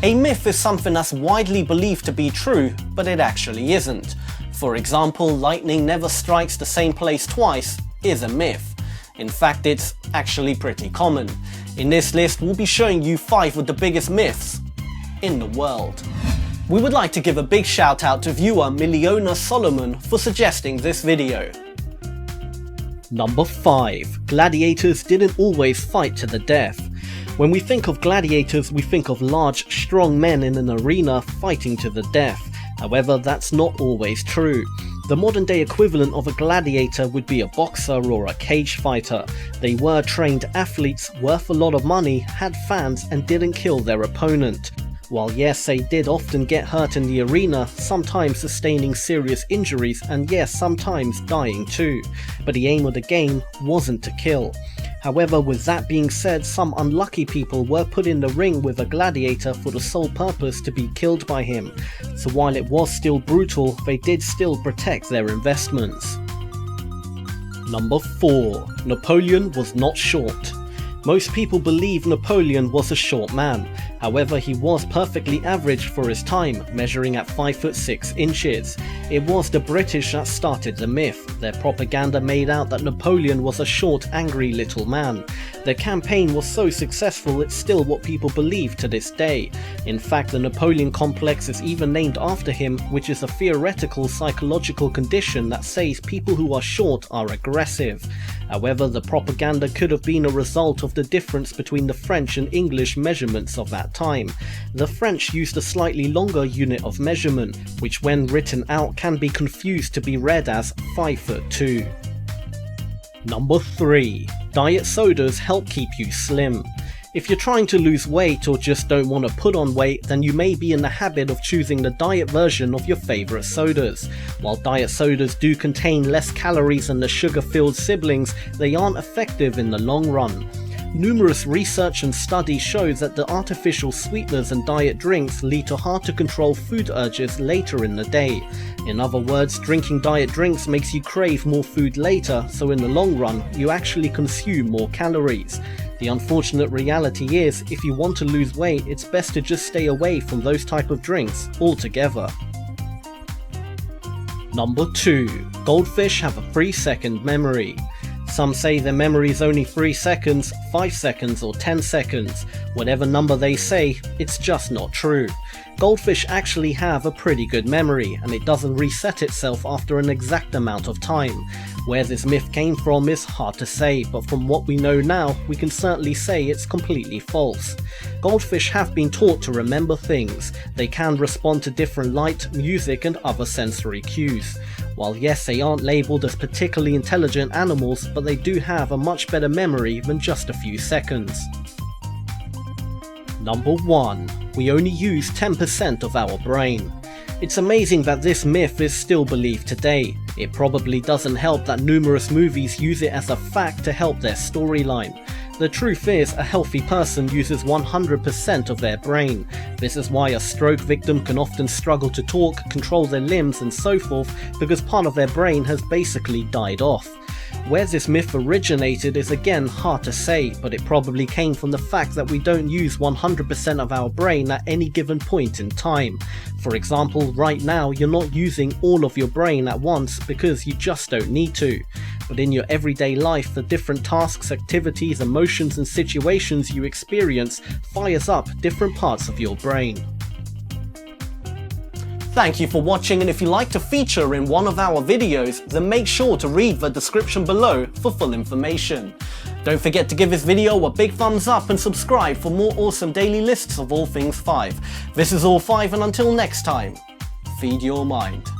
A myth is something that's widely believed to be true, but it actually isn't. For example, lightning never strikes the same place twice is a myth. In fact, it's actually pretty common. In this list, we'll be showing you 5 of the biggest myths in the world. We would like to give a big shout out to viewer Milliona Solomon for suggesting this video. Number 5. Gladiators didn't always fight to the death. When we think of gladiators, we think of large, strong men in an arena fighting to the death. However, that's not always true. The modern day equivalent of a gladiator would be a boxer or a cage fighter. They were trained athletes, worth a lot of money, had fans, and didn't kill their opponent. While yes, they did often get hurt in the arena, sometimes sustaining serious injuries, and yes, sometimes dying too. But the aim of the game wasn't to kill. However, with that being said, some unlucky people were put in the ring with a gladiator for the sole purpose to be killed by him. So while it was still brutal, they did still protect their investments. Number 4. Napoleon was not short. Most people believe Napoleon was a short man. However, he was perfectly average for his time, measuring at 5'6" inches. It was the British that started the myth. Their propaganda made out that Napoleon was a short, angry little man. Their campaign was so successful it's still what people believe to this day. In fact, the Napoleon complex is even named after him, which is a theoretical psychological condition that says people who are short are aggressive. However, the propaganda could have been a result of the difference between the French and English measurements of that time. The French used a slightly longer unit of measurement, which when written out can be confused to be read as 5'2". Number 3. Diet sodas help keep you slim. If you're trying to lose weight or just don't want to put on weight, then you may be in the habit of choosing the diet version of your favourite sodas. While diet sodas do contain less calories than the sugar-filled siblings, they aren't effective in the long run. Numerous research and studies show that the artificial sweeteners and diet drinks lead to hard to control food urges later in the day. In other words, drinking diet drinks makes you crave more food later, so in the long run, you actually consume more calories. The unfortunate reality is, if you want to lose weight, it's best to just stay away from those type of drinks altogether. Number 2. Goldfish have a 3-second memory. Some say their memory is only 3 seconds, 5 seconds or 10 seconds. Whatever number they say, it's just not true. Goldfish actually have a pretty good memory, and it doesn't reset itself after an exact amount of time. Where this myth came from is hard to say, but from what we know now, we can certainly say it's completely false. Goldfish have been taught to remember things. They can respond to different light, music and other sensory cues. While yes, they aren't labelled as particularly intelligent animals, but they do have a much better memory than just a few seconds. Number 1. We only use 10% of our brain. It's amazing that this myth is still believed today. It probably doesn't help that numerous movies use it as a fact to help their storyline. The truth is, a healthy person uses 100% of their brain. This is why a stroke victim can often struggle to talk, control their limbs and so forth, because part of their brain has basically died off. Where this myth originated is again hard to say, but it probably came from the fact that we don't use 100% of our brain at any given point in time. For example, right now you're not using all of your brain at once because you just don't need to. But in your everyday life, the different tasks, activities, emotions and situations you experience fires up different parts of your brain. Thank you for watching, and if you'd like to feature in one of our videos, then make sure to read the description below for full information. Don't forget to give this video a big thumbs up and subscribe for more awesome daily lists of all things 5. This is All 5, and until next time, feed your mind.